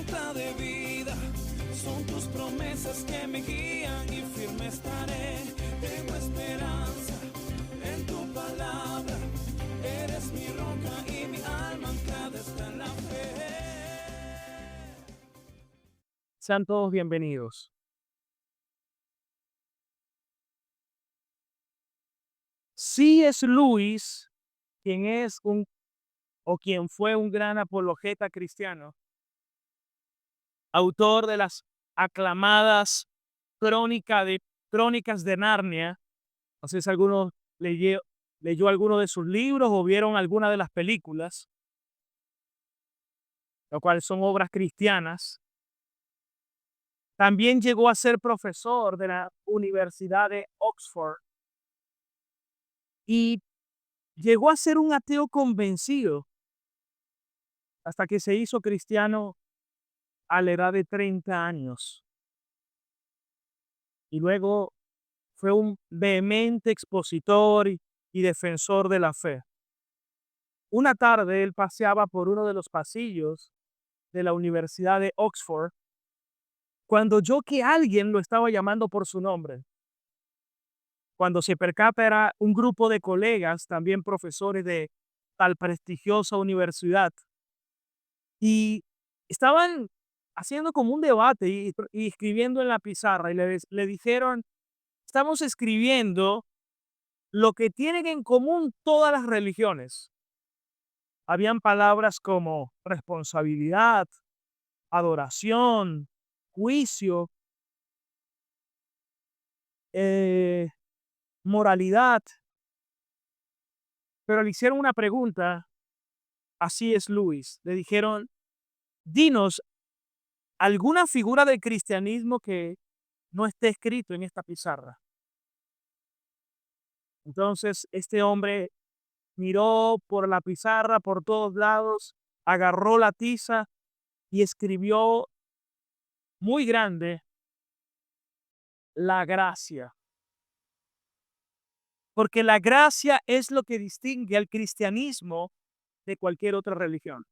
meta de vida. Son tus promesas que me guían y firme estaré. Tengo esperanza en tu palabra. Eres mi roca y mi alma anclada está en la fe. Sean todos bienvenidos. C.S. Lewis, quien es quien fue un gran apologeta cristiano, autor de las aclamadas crónicas de Narnia. No sé si alguno leyó alguno de sus libros o vieron alguna de las películas, lo cual son obras cristianas. También llegó a ser profesor de la Universidad de Oxford y llegó a ser un ateo convencido hasta que se hizo cristiano a la edad de 30 años. Y luego fue un vehemente expositor y defensor de la fe. Una tarde él paseaba por uno de los pasillos de la Universidad de Oxford cuando oyó que alguien lo estaba llamando por su nombre. Cuando se percata era un grupo de colegas, también profesores de tal prestigiosa universidad, y estaban haciendo como un debate y escribiendo en la pizarra, y le dijeron: estamos escribiendo lo que tienen en común todas las religiones. Habían palabras como responsabilidad, adoración, juicio, eh, moralidad, pero le hicieron una pregunta. Así es, Luis. Le dijeron: dinos alguna figura del cristianismo que no esté escrito en esta pizarra. Entonces este hombre miró por la pizarra por todos lados, agarró la tiza y escribió muy grande: la gracia. Porque la gracia es lo que distingue al cristianismo de cualquier otra religión.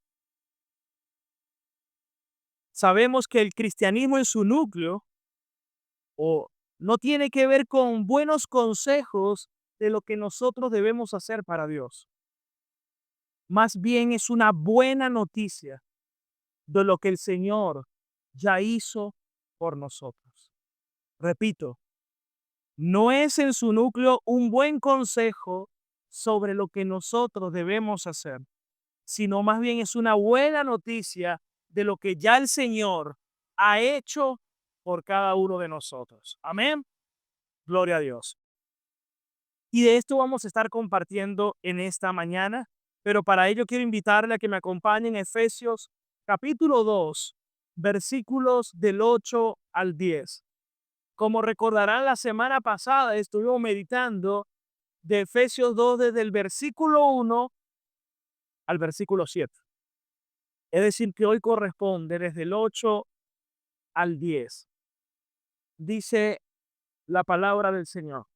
Sabemos que el cristianismo en su núcleo no tiene que ver con buenos consejos de lo que nosotros debemos hacer para Dios. Más bien es una buena noticia de lo que el Señor ya hizo por nosotros. Repito, no es en su núcleo un buen consejo sobre lo que nosotros debemos hacer, sino más bien es una buena noticia de lo que ya el Señor ha hecho por cada uno de nosotros. Amén. Gloria a Dios. Y de esto vamos a estar compartiendo en esta mañana, pero para ello quiero invitarle a que me acompañen en Efesios capítulo 2, versículos del 8 al 10. Como recordarán, la semana pasada estuvimos meditando de Efesios 2 desde el versículo 1 al versículo 7. Es decir, que hoy corresponde desde el 8 al 10. Dice la palabra del Señor: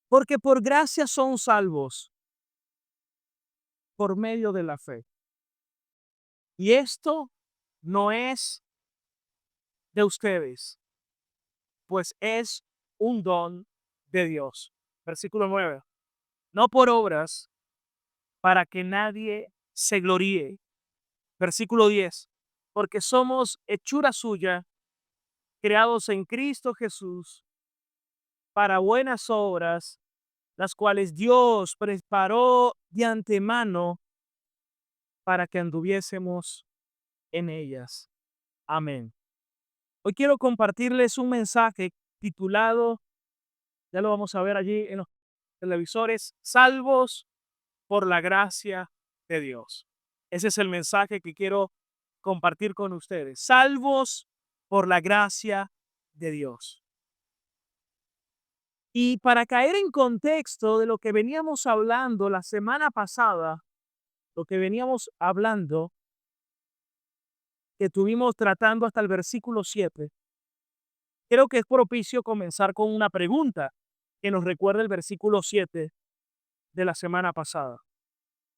porque por gracia son salvos por medio de la fe. Y esto no es de ustedes, pues es un don de Dios. Versículo 9. No por obras, para que nadie se gloríe. Versículo 10. Porque somos hechura suya, creados en Cristo Jesús para buenas obras, las cuales Dios preparó de antemano para que anduviésemos en ellas. Amén. Hoy quiero compartirles un mensaje titulado, ya lo vamos a ver allí en los televisores: salvos por la gracia de Dios. Ese es el mensaje que quiero compartir con ustedes: salvos por la gracia de Dios. Y para caer en contexto de lo que veníamos hablando la semana pasada, lo que veníamos hablando, que estuvimos tratando hasta el versículo 7, creo que es propicio comenzar con una pregunta que nos recuerda el versículo 7 de la semana pasada.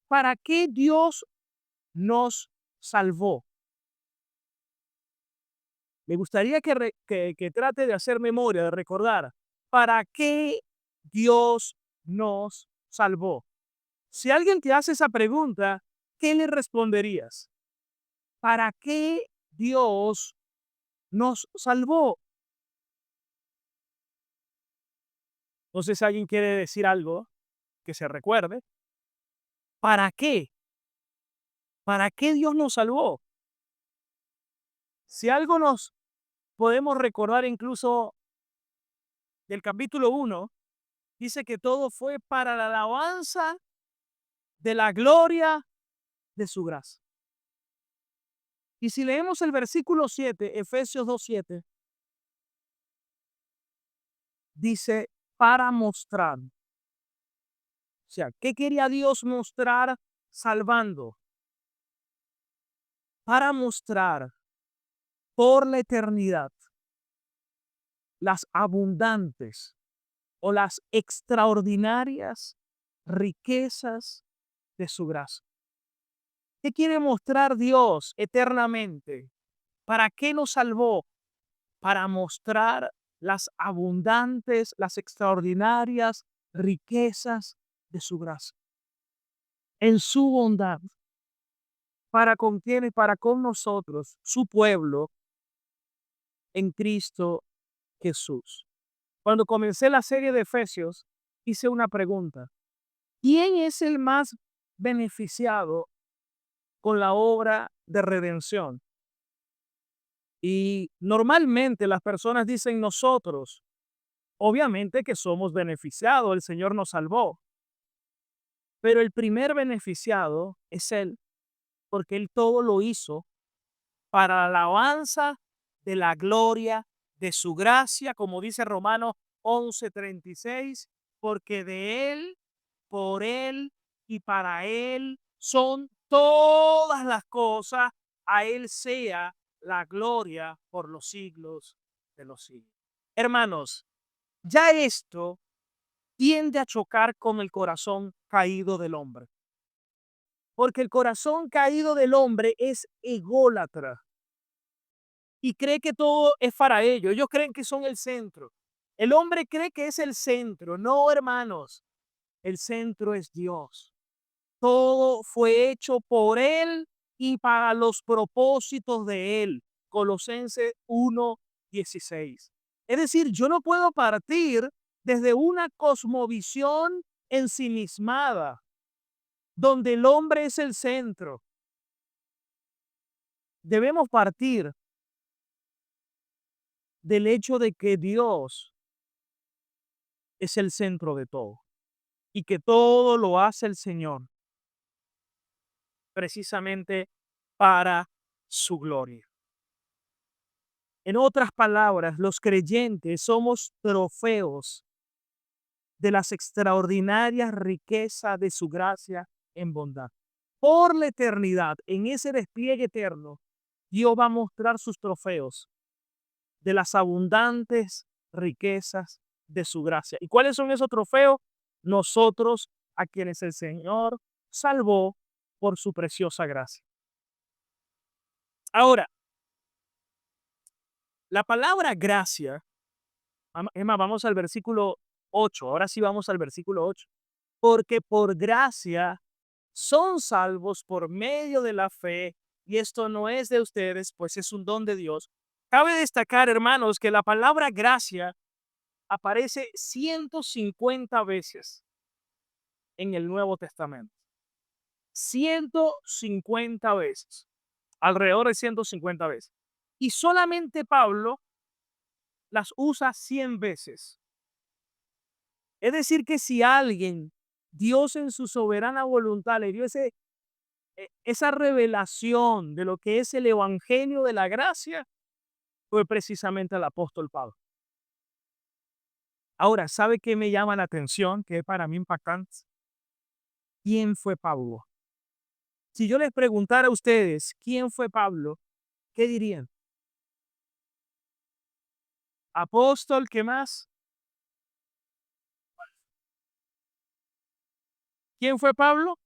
¿Para qué Dios nos salvó? Me gustaría que trate de hacer memoria, de recordar para qué Dios nos salvó. Si alguien te hace esa pregunta, ¿qué le responderías? ¿Para qué Dios nos salvó? No sé si alguien quiere decir algo que se recuerde. ¿Para qué? ¿Para qué Dios nos salvó? Si algo nos podemos recordar incluso del capítulo 1, dice que todo fue para la alabanza de la gloria de su gracia. Y si leemos el versículo 7, Efesios 2:7, dice para mostrar. O sea, ¿qué quería Dios mostrar salvando? Para mostrar por la eternidad las abundantes o las extraordinarias riquezas de su gracia. ¿Qué quiere mostrar Dios eternamente? ¿Para qué nos salvó? Para mostrar las abundantes, las extraordinarias riquezas de su gracia. En su bondad, para con quienes, para con nosotros, su pueblo, en Cristo Jesús. Cuando comencé la serie de Efesios, hice una pregunta. ¿Quién es el más beneficiado con la obra de redención? Y normalmente las personas dicen nosotros. Obviamente que somos beneficiados, el Señor nos salvó, pero el primer beneficiado es Él, porque Él todo lo hizo para la alabanza de la gloria de su gracia, como dice Romanos 11:36, porque de Él, por Él y para Él son todas las cosas, a Él sea la gloria por los siglos de los siglos. Hermanos, ya esto tiende a chocar con el corazón caído del hombre, porque el corazón caído del hombre es ególatra y cree que todo es para ellos. Ellos creen que son el centro. El hombre cree que es el centro. No, hermanos, el centro es Dios. Todo fue hecho por Él y para los propósitos de Él. Colosenses 1:16. Es decir, yo no puedo partir desde una cosmovisión ensimismada, donde el hombre es el centro. Debemos partir del hecho de que Dios es el centro de todo y que todo lo hace el Señor precisamente para su gloria. En otras palabras, los creyentes somos trofeos de las extraordinarias riquezas de su gracia en bondad. Por la eternidad, en ese despliegue eterno, Dios va a mostrar sus trofeos de las abundantes riquezas de su gracia. ¿Y cuáles son esos trofeos? Nosotros, a quienes el Señor salvó por su preciosa gracia. Ahora, la palabra gracia, Emma, vamos al versículo 8. Ahora sí vamos al versículo 8. Porque por gracia son salvos por medio de la fe, y esto no es de ustedes, pues es un don de Dios. Cabe destacar, hermanos, que la palabra gracia aparece 150 veces en el Nuevo Testamento. 150 veces, alrededor de 150 veces. Y solamente Pablo las usa 100 veces. Es decir, que si alguien, Dios en su soberana voluntad le dio esa revelación de lo que es el evangelio de la gracia, fue precisamente el apóstol Pablo. Ahora, ¿sabe qué me llama la atención? Que es para mí impactante. ¿Quién fue Pablo? Si yo les preguntara a ustedes quién fue Pablo, ¿qué dirían? Apóstol, ¿qué más? ¿Quién fue Pablo?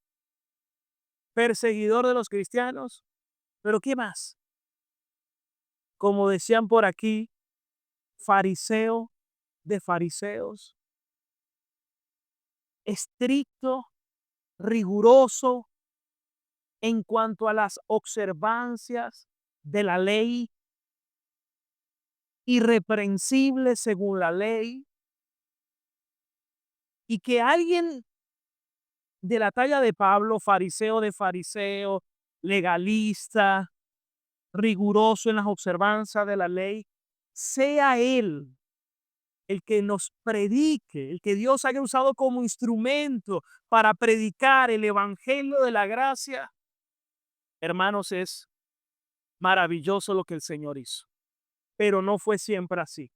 Perseguidor de los cristianos. ¿Pero qué más? como decían por aquí, fariseo de fariseos, estricto, riguroso en cuanto a las observancias de la ley, irreprensible según la ley, y que alguien de la talla de Pablo, fariseo de fariseo, legalista, riguroso en las observancias de la ley, sea él el que nos predique, el que Dios haya usado como instrumento para predicar el evangelio de la gracia. Hermanos, es maravilloso lo que el Señor hizo, pero no fue siempre así,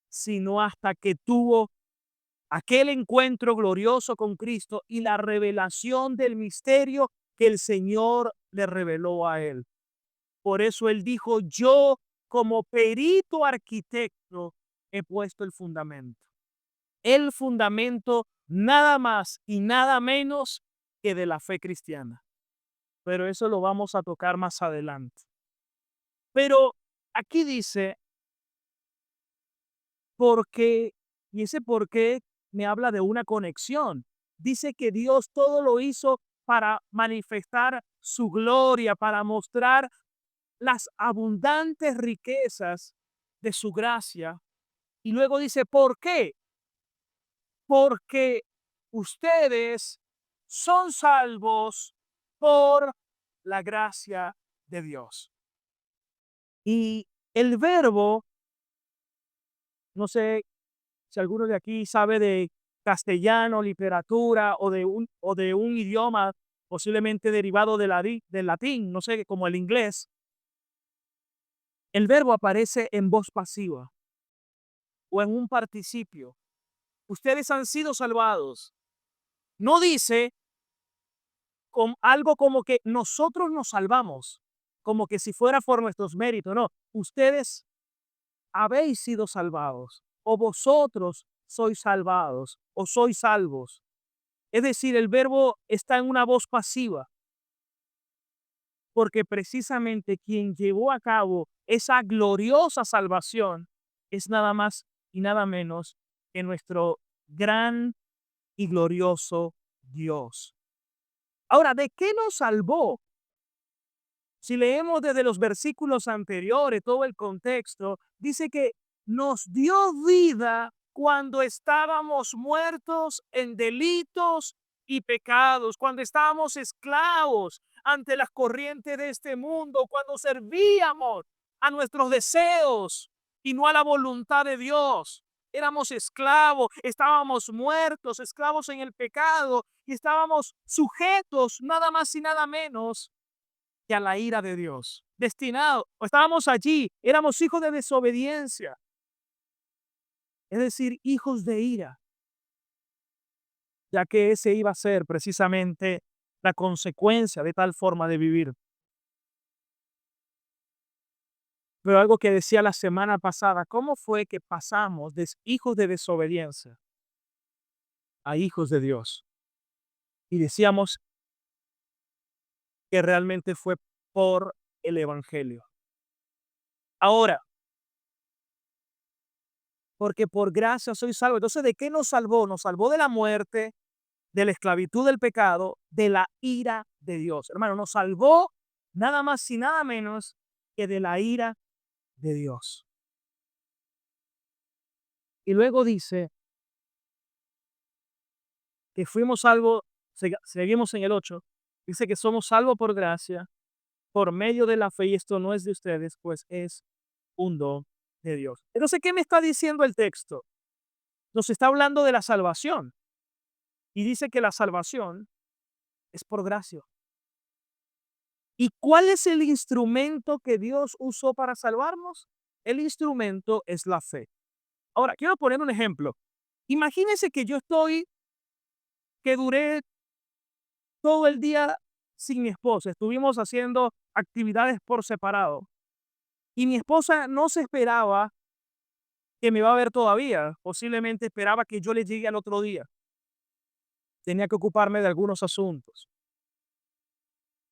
sino hasta que tuvo aquel encuentro glorioso con Cristo y la revelación del misterio que el Señor le reveló a él. Por eso él dijo, yo como perito arquitecto he puesto el fundamento. El fundamento nada más y nada menos que de la fe cristiana. Pero eso lo vamos a tocar más adelante. Pero aquí dice, porque, y ese por qué me habla de una conexión. Dice que Dios todo lo hizo para manifestar su gloria, para mostrar las abundantes riquezas de su gracia. Y luego dice, ¿por qué? Porque ustedes son salvos por la gracia de Dios. Y el verbo, no sé si alguno de aquí sabe de castellano, literatura o de un idioma posiblemente derivado del latín, no sé, como el inglés, el verbo aparece en voz pasiva o en un participio. Ustedes han sido salvados. No dice con algo como que nosotros nos salvamos, como que si fuera por nuestros méritos. No, ustedes habéis sido salvados o vosotros sois salvados o sois salvos. Es decir, el verbo está en una voz pasiva, porque precisamente quien llevó a cabo esa gloriosa salvación es nada más y nada menos que nuestro gran y glorioso Dios. Ahora, ¿de qué nos salvó? Si leemos desde los versículos anteriores, todo el contexto, dice que nos dio vida cuando estábamos muertos en delitos y pecados, cuando estábamos esclavos ante las corrientes de este mundo, cuando servíamos a nuestros deseos y no a la voluntad de Dios. Éramos esclavos, estábamos muertos, esclavos en el pecado y estábamos sujetos nada más y nada menos que a la ira de Dios. Destinados, estábamos allí, éramos hijos de desobediencia, es decir, hijos de ira, ya que ese iba a ser precisamente la consecuencia de tal forma de vivir. Pero algo que decía la semana pasada, ¿cómo fue que pasamos de hijos de desobediencia a hijos de Dios? Y decíamos que realmente fue por el Evangelio. Ahora, porque por gracia soy salvo. Entonces, ¿de qué nos salvó? Nos salvó de la muerte, de la esclavitud del pecado, de la ira de Dios. Hermano, nos salvó nada más y nada menos que de la ira de Dios. Y luego dice que fuimos salvos, seguimos en el 8, dice que somos salvos por gracia, por medio de la fe, y esto no es de ustedes, pues es un don de Dios. Entonces, ¿qué me está diciendo el texto? Nos está hablando de la salvación y dice que la salvación es por gracia. ¿Y cuál es el instrumento que Dios usó para salvarnos? El instrumento es la fe. Ahora, quiero poner un ejemplo. Imagínense que que duré todo el día sin mi esposa. Estuvimos haciendo actividades por separado. Y mi esposa no se esperaba que me iba a ver todavía. Posiblemente esperaba que yo le llegue al otro día. Tenía que ocuparme de algunos asuntos.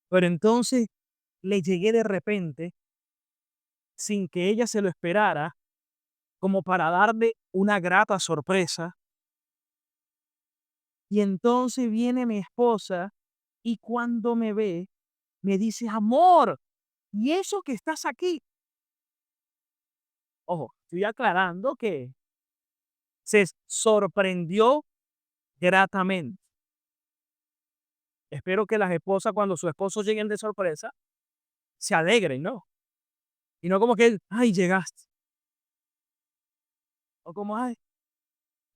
Pero entonces le llegué de repente sin que ella se lo esperara, como para darle una grata sorpresa. Y entonces viene mi esposa y cuando me ve, me dice, amor, ¿y eso que estás aquí? Ojo, estoy aclarando que se sorprendió gratamente. Espero que las esposas, cuando sus esposos lleguen de sorpresa, se alegren, ¿no? Y no como que, ay, llegaste. O como, ay,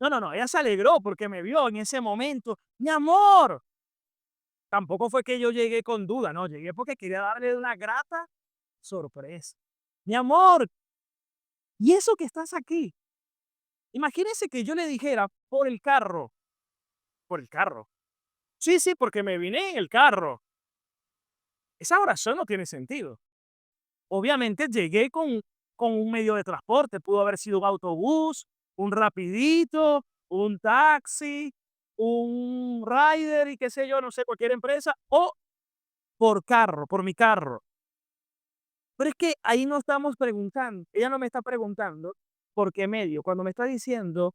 no, no, no, ella se alegró porque me vio en ese momento. Mi amor, tampoco fue que yo llegué con duda, no, llegué porque quería darle una grata sorpresa. Mi amor, ¿y eso que estás aquí? Imagínese que yo le dijera por el carro, por el carro. Sí, sí, porque me vine en el carro. Esa oración no tiene sentido. Obviamente llegué con un medio de transporte, pudo haber sido un autobús, un rapidito, un taxi, un rider y qué sé yo, no sé, cualquier empresa, o por carro, por mi carro. Pero es que ahí no estamos preguntando, ella no me está preguntando por qué medio. Cuando me está diciendo,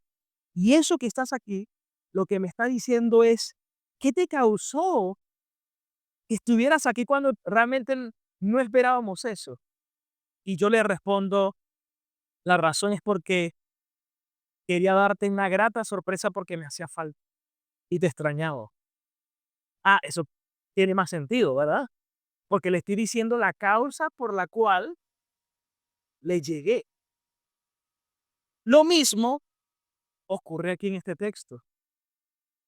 y eso que estás aquí, lo que me está diciendo es, ¿qué te causó que estuvieras aquí cuando realmente no esperábamos eso? Y yo le respondo, la razón es porque quería darte una grata sorpresa porque me hacía falta y te extrañaba. Ah, eso tiene más sentido, ¿verdad? Porque le estoy diciendo la causa por la cual le llegué. Lo mismo ocurre aquí en este texto.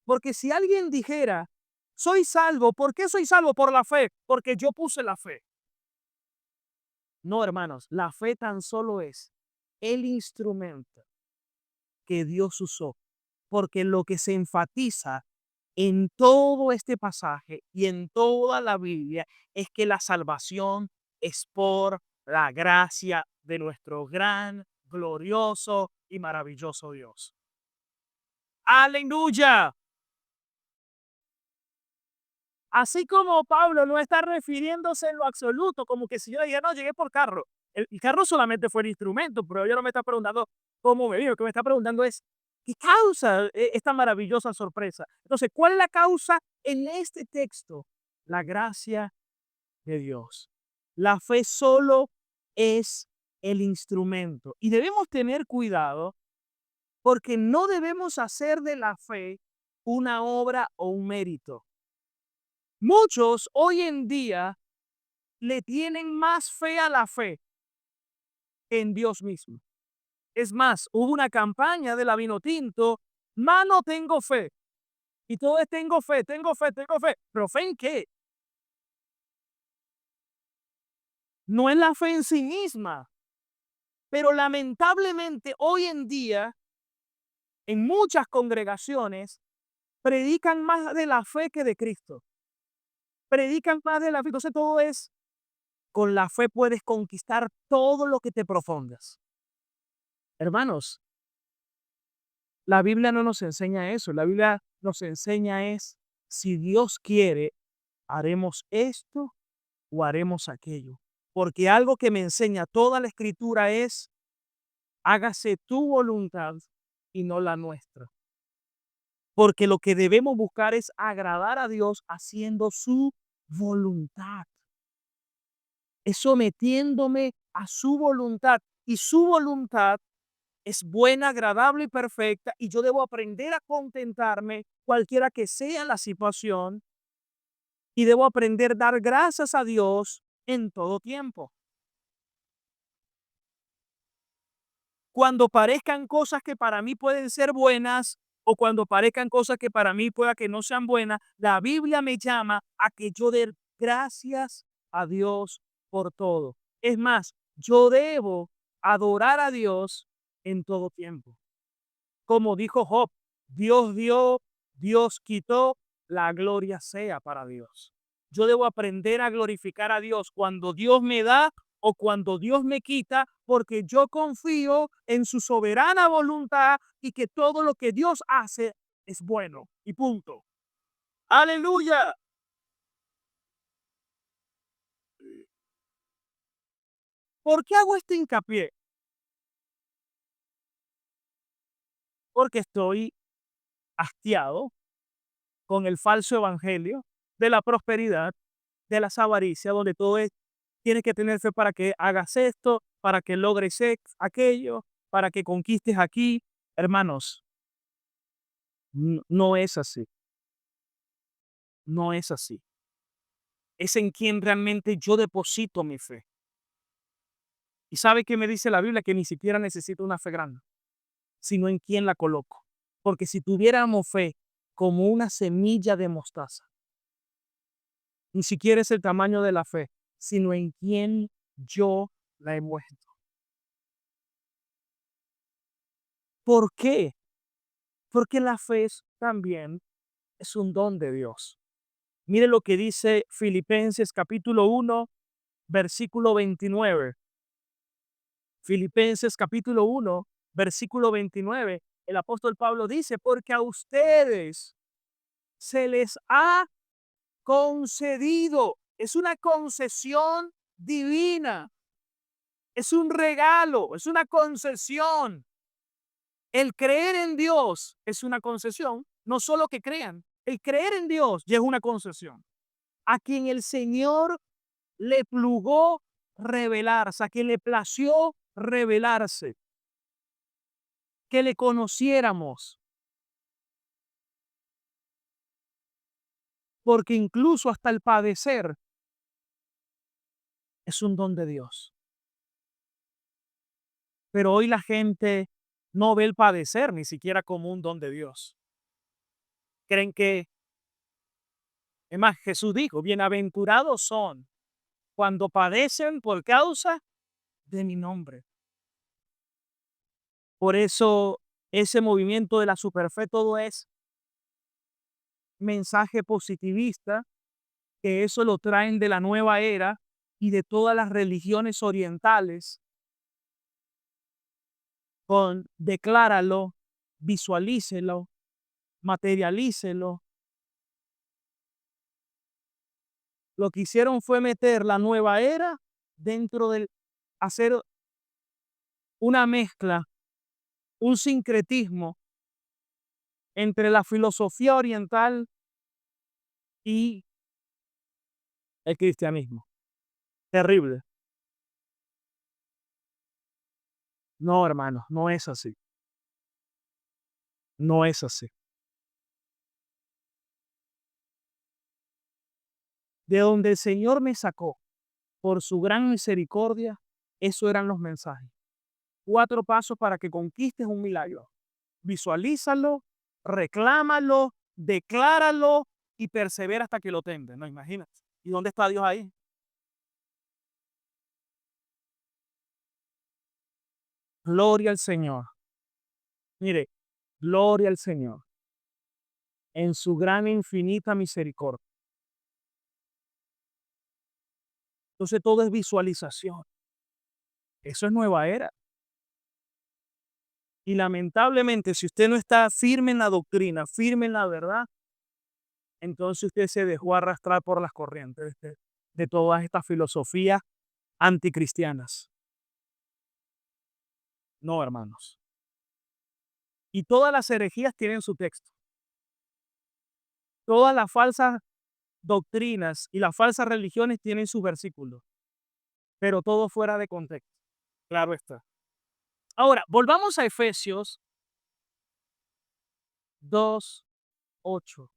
Porque si alguien dijera, soy salvo, ¿por qué soy salvo? Por la fe, porque yo puse la fe. No, hermanos, la fe tan solo es el instrumento que Dios usó, porque lo que se enfatiza en todo este pasaje y en toda la Biblia es que la salvación es por la gracia de nuestro gran, glorioso y maravilloso Dios. Aleluya. Así como Pablo no está refiriéndose en lo absoluto, como que si yo dijera, no, llegué por carro. El carro solamente fue el instrumento, pero ella no me está preguntando cómo me vino. Lo que me está preguntando es, ¿qué causa esta maravillosa sorpresa? Entonces, ¿cuál es la causa en este texto? La gracia de Dios. La fe solo es el instrumento. Y debemos tener cuidado porque no debemos hacer de la fe una obra o un mérito. Muchos hoy en día le tienen más fe a la fe que en Dios mismo. Es más, hubo una campaña de la Vinotinto, mano tengo fe. Y todo es tengo fe, tengo fe, tengo fe. ¿Pero fe en qué? No es la fe en sí misma. Pero lamentablemente hoy en día, en muchas congregaciones, predican más de la fe que de Cristo. Predican más de la fe. Entonces todo es, con la fe puedes conquistar todo lo que te propongas. Hermanos, la Biblia no nos enseña eso. La Biblia nos enseña es, si Dios quiere, haremos esto o haremos aquello. Porque algo que me enseña toda la escritura es, hágase tu voluntad y no la nuestra. Porque lo que debemos buscar es agradar a Dios haciendo su voluntad. Es sometiéndome a su voluntad. Y su voluntad es buena, agradable y perfecta, y yo debo aprender a contentarme cualquiera que sea la situación, y debo aprender a dar gracias a Dios en todo tiempo. Cuando parezcan cosas que para mí pueden ser buenas o cuando parezcan cosas que para mí pueda que no sean buenas, la Biblia me llama a que yo dé gracias a Dios por todo. Es más, yo debo adorar a Dios en todo tiempo. Como dijo Job, Dios dio, Dios quitó, la gloria sea para Dios. Yo debo aprender a glorificar a Dios cuando Dios me da o cuando Dios me quita, porque yo confío en su soberana voluntad y que todo lo que Dios hace es bueno. Y punto. Aleluya. ¿Por qué hago este hincapié? Porque estoy hastiado con el falso evangelio de la prosperidad, de las avaricias, donde todo es, tienes que tener fe para que hagas esto, para que logres aquello, para que conquistes aquí. Hermanos, no es así, no es así. Es en quien realmente yo deposito mi fe. ¿Y sabe qué me dice la Biblia? Que ni siquiera necesito una fe grande, sino en quién la coloco. Porque si tuviéramos fe como una semilla de mostaza, ni siquiera es el tamaño de la fe, sino en quién yo la he puesto. ¿Por qué? Porque la fe también es un don de Dios. Mire lo que dice Filipenses capítulo 1, versículo 29. Filipenses capítulo 1, versículo 29. El apóstol Pablo dice, porque a ustedes se les ha concedido. Es una concesión divina. Es un regalo, es una concesión. El creer en Dios es una concesión, no solo que crean, el creer en Dios ya es una concesión. A quien el Señor le plugó revelarse, a quien le plació revelarse, que le conociéramos, porque incluso hasta el padecer es un don de Dios. Pero hoy la gente no ve el padecer ni siquiera como un don de Dios. Creen que, es más, Jesús dijo, bienaventurados son cuando padecen por causa de mi nombre. Por eso ese movimiento de la superfe todo es mensaje positivista, que eso lo traen de la nueva era y de todas las religiones orientales, con decláralo, visualícelo, materialícelo. Lo que hicieron fue meter la nueva era dentro del, hacer una mezcla, un sincretismo entre la filosofía oriental y el cristianismo. Terrible. No, hermanos, no es así. No es así. De donde el Señor me sacó por su gran misericordia, eso eran los mensajes. 4 pasos para que conquistes un milagro. Visualízalo, reclámalo, decláralo y persevera hasta que lo tengas. No, imagínate. ¿Y dónde está Dios ahí? Gloria al Señor. Mire, gloria al Señor en su gran e infinita misericordia. Entonces todo es visualización. Eso es nueva era. Y lamentablemente, si usted no está firme en la doctrina, firme en la verdad, entonces usted se dejó arrastrar por las corrientes de todas estas filosofías anticristianas. No, hermanos. Y todas las herejías tienen su texto. Todas las falsas doctrinas y las falsas religiones tienen sus versículos, pero todo fuera de contexto. Claro está. Ahora, volvamos a Efesios 2:8.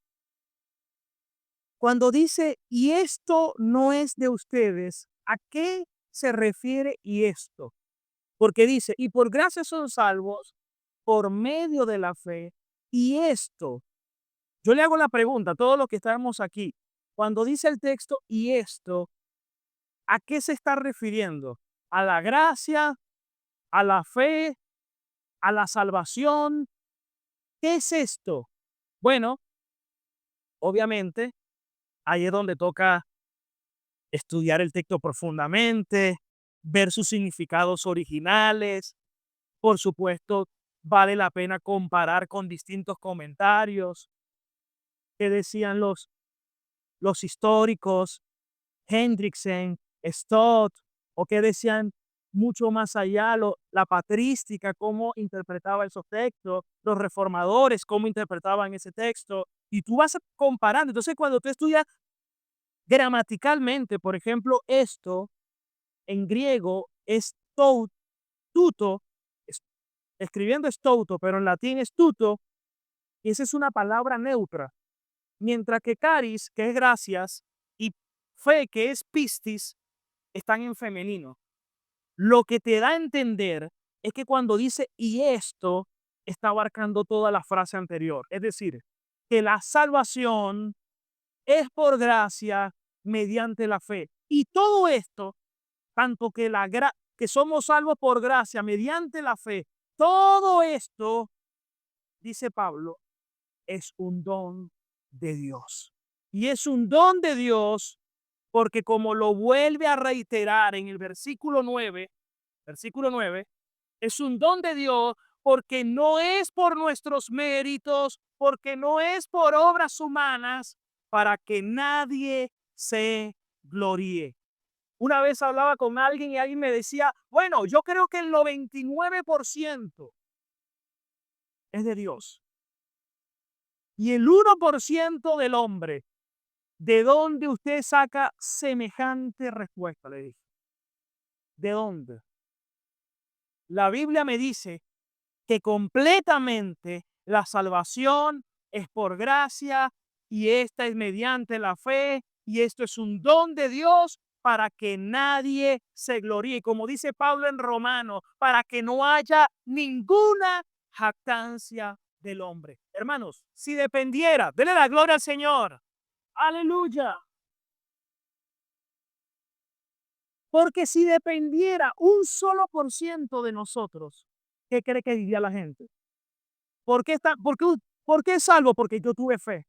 Cuando dice, y esto no es de ustedes, ¿a qué se refiere y esto? Porque dice, y por gracia son salvos por medio de la fe, y esto, yo le hago la pregunta a todos los que estamos aquí, cuando dice el texto, y esto, ¿a qué se está refiriendo? ¿A la gracia? ¿A la fe? ¿A la salvación? ¿Qué es esto? Bueno, obviamente, ahí es donde toca estudiar el texto profundamente, ver sus significados originales. Por supuesto, vale la pena comparar con distintos comentarios que decían los históricos, Hendrickson, Stott, o que decían mucho más allá, la patrística, cómo interpretaba esos textos, los reformadores, cómo interpretaban ese texto, y tú vas comparando. Entonces, cuando tú estudias gramaticalmente, por ejemplo, esto en griego es tuto, es- escribiendo es touto, pero en latín es tuto, y esa es una palabra neutra. Mientras que caris, que es gracias, y fe, que es pistis, están en femenino. Lo que te da a entender es que cuando dice y esto, está abarcando toda la frase anterior. Es decir, que la salvación es por gracia mediante la fe. Y todo esto, tanto que, que somos salvos por gracia mediante la fe, todo esto, dice Pablo, es un don de Dios. Y es un don de Dios porque como lo vuelve a reiterar en el versículo 9, es un don de Dios porque no es por nuestros méritos, porque no es por obras humanas, para que nadie se gloríe. Una vez hablaba con alguien y alguien me decía, bueno, yo creo que el 99% es de Dios. Y el 1% del hombre, ¿de dónde usted saca semejante respuesta? Le dije. ¿De dónde? La Biblia me dice que completamente la salvación es por gracia y esta es mediante la fe y esto es un don de Dios para que nadie se gloríe. Como dice Pablo en Romanos, para que no haya ninguna jactancia del hombre. Hermanos, si dependiera, denle la gloria al Señor. Aleluya. Porque si dependiera un solo por ciento de nosotros, ¿qué cree que diría la gente? ¿Por qué es salvo? Porque yo tuve fe,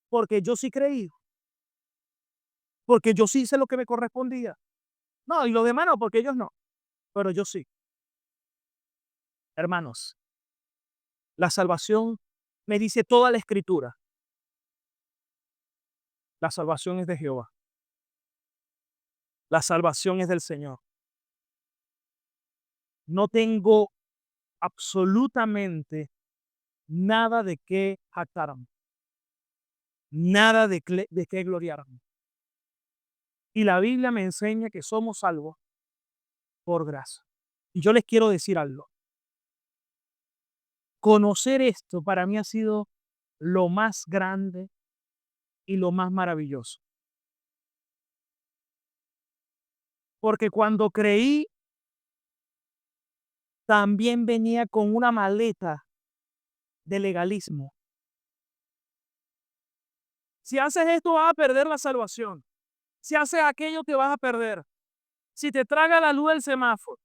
porque yo sí creí, porque yo sí hice lo que me correspondía. No, y los demás no, porque ellos no, pero yo sí. Hermanos, la salvación me dice toda la escritura. La salvación es de Jehová. La salvación es del Señor. No tengo absolutamente nada de qué jactarme, nada de qué gloriarme. Y la Biblia me enseña que somos salvos por gracia. Y yo les quiero decir algo. Conocer esto para mí ha sido lo más grande y lo más maravilloso. Porque cuando creí, también venía con una maleta de legalismo. Si haces esto, vas a perder la salvación. Si haces aquello, te vas a perder. Si te traga la luz del semáforo.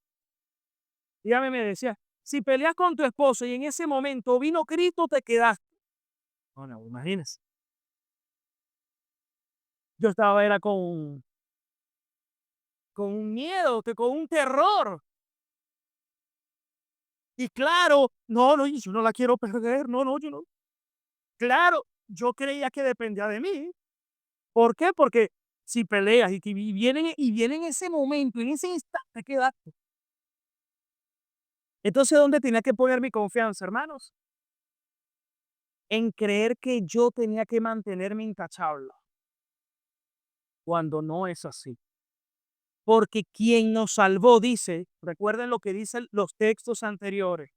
Dígame, me decía, si peleas con tu esposo y en ese momento vino Cristo, te quedaste. No, no, imagínese. Yo estaba era con un miedo, con un terror. Y claro, no, no, yo no la quiero perder, no, no, yo no. Claro, yo creía que dependía de mí. ¿Por qué? Porque si peleas y viene en ese momento, en ese instante, quedaste. Entonces, ¿dónde tenía que poner mi confianza, hermanos? En creer que yo tenía que mantenerme intachable, cuando no es así. Porque quien nos salvó, dice, recuerden lo que dicen los textos anteriores,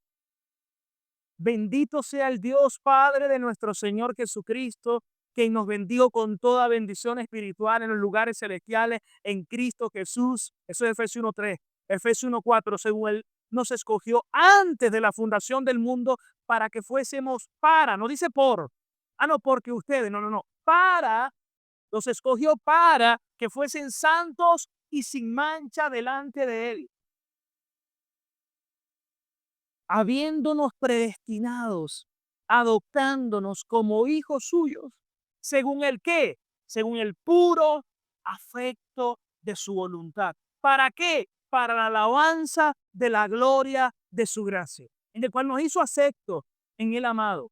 bendito sea el Dios Padre de nuestro Señor Jesucristo, quien nos bendijo con toda bendición espiritual en los lugares celestiales en Cristo Jesús. Eso es Efesios 1:3. Efesios 1:4, según Él nos escogió antes de la fundación del mundo para que fuésemos no dice por, no, porque ustedes, no, no, no, los escogió para que fuesen santos y sin mancha delante de Él, habiéndonos predestinados, adoptándonos como hijos suyos, según el qué, según el puro afecto de su voluntad. ¿Para qué? Para la alabanza de la gloria de su gracia, en el cual nos hizo acepto en el amado,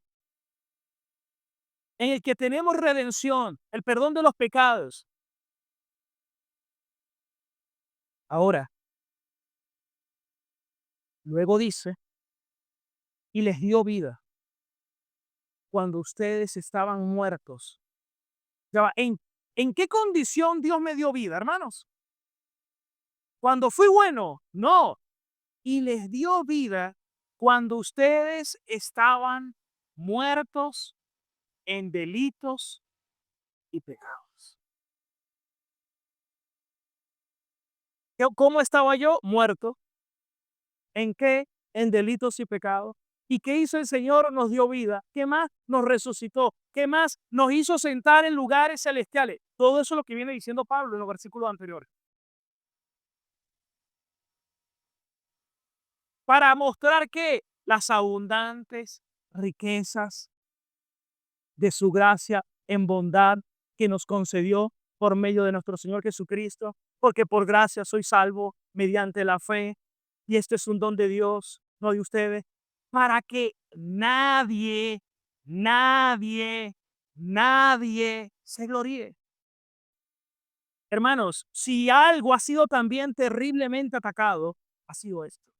en el que tenemos redención, el perdón de los pecados. Ahora, Luego dice, y les dio vida cuando ustedes estaban muertos. Ya va, ¿en qué condición Dios me dio vida, hermanos? Cuando fui bueno, no. Y les dio vida cuando ustedes estaban muertos en delitos y pecados. ¿Cómo estaba yo? Muerto. ¿En qué? En delitos y pecados. ¿Y qué hizo el Señor? Nos dio vida. ¿Qué más? Nos resucitó. ¿Qué más? Nos hizo sentar en lugares celestiales. Todo eso es lo que viene diciendo Pablo en los versículos anteriores. Para mostrar que las abundantes riquezas de su gracia en bondad que nos concedió por medio de nuestro Señor Jesucristo, porque por gracia soy salvo mediante la fe, y este es un don de Dios, no de ustedes, para que nadie se gloríe. Hermanos, si algo ha sido también terriblemente atacado, ha sido esto.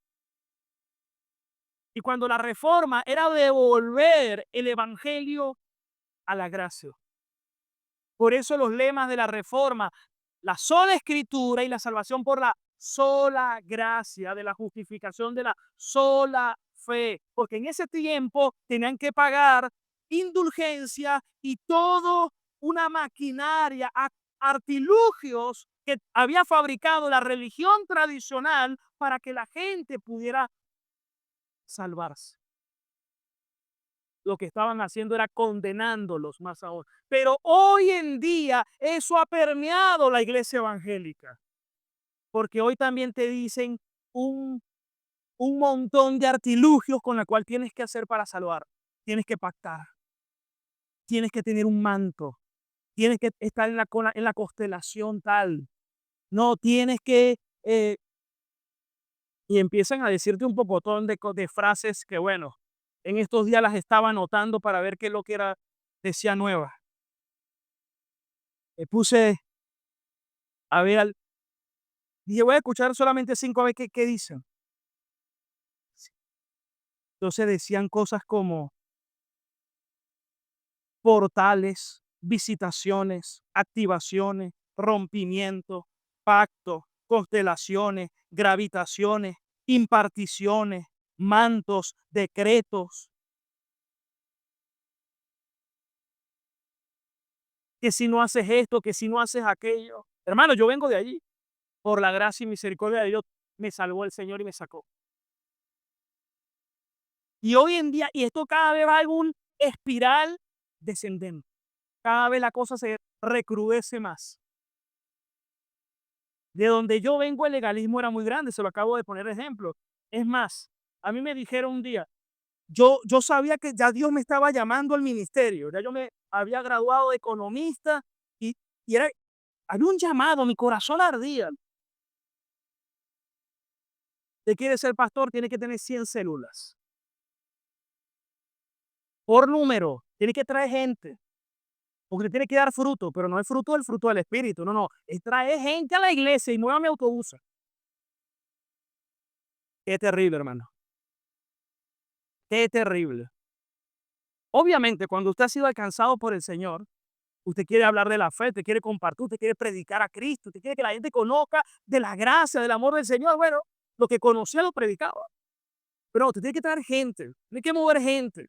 Y cuando la reforma era devolver el evangelio a la gracia. Por eso los lemas de la reforma, la sola escritura y la salvación por la sola gracia, de la justificación de la sola fe. Porque en ese tiempo tenían que pagar indulgencia y todo una maquinaria, artilugios que había fabricado la religión tradicional para que la gente pudiera salvarse. Lo que estaban haciendo era condenándolos más aún. Pero hoy en día eso ha permeado la iglesia evangélica, porque hoy también te dicen un, un montón de artilugios con la cual tienes que hacer para salvar. Tienes que pactar, tienes que tener un manto, tienes que estar en la constelación tal. No, tienes que... y empiezan a decirte un pocotón de frases que, bueno, en estos días las estaba anotando para ver qué es lo que era, decía nueva. Me puse a ver, dije, voy a escuchar solamente 5 a ver qué dicen. Entonces decían cosas como portales, visitaciones, activaciones, rompimiento, pacto, constelaciones, gravitaciones, imparticiones, mantos, decretos, que si no haces esto, que si no haces aquello. Hermano, yo vengo de allí. Por la gracia y misericordia de Dios, me salvó el Señor y me sacó. Y hoy en día, y esto cada vez va en un espiral descendente. Cada vez la cosa se recrudece más. De donde yo vengo, el legalismo era muy grande, se lo acabo de poner ejemplo. Es más, a mí me dijeron un día, yo sabía que ya Dios me estaba llamando al ministerio, ya yo me había graduado de economista y, y había un llamado, mi corazón ardía. Usted quiere ser pastor, tiene que tener 100 células. Por número, tiene que traer gente, porque tiene que dar fruto, pero no es fruto del fruto del Espíritu, no, es traer gente a la iglesia y muévame autobuses. Qué terrible, hermano. Qué terrible. Obviamente, cuando usted ha sido alcanzado por el Señor, usted quiere hablar de la fe, usted quiere compartir, usted quiere predicar a Cristo, usted quiere que la gente conozca de la gracia, del amor del Señor. Bueno, lo que conocía lo predicaba. Pero usted tiene que traer gente, tiene que mover gente,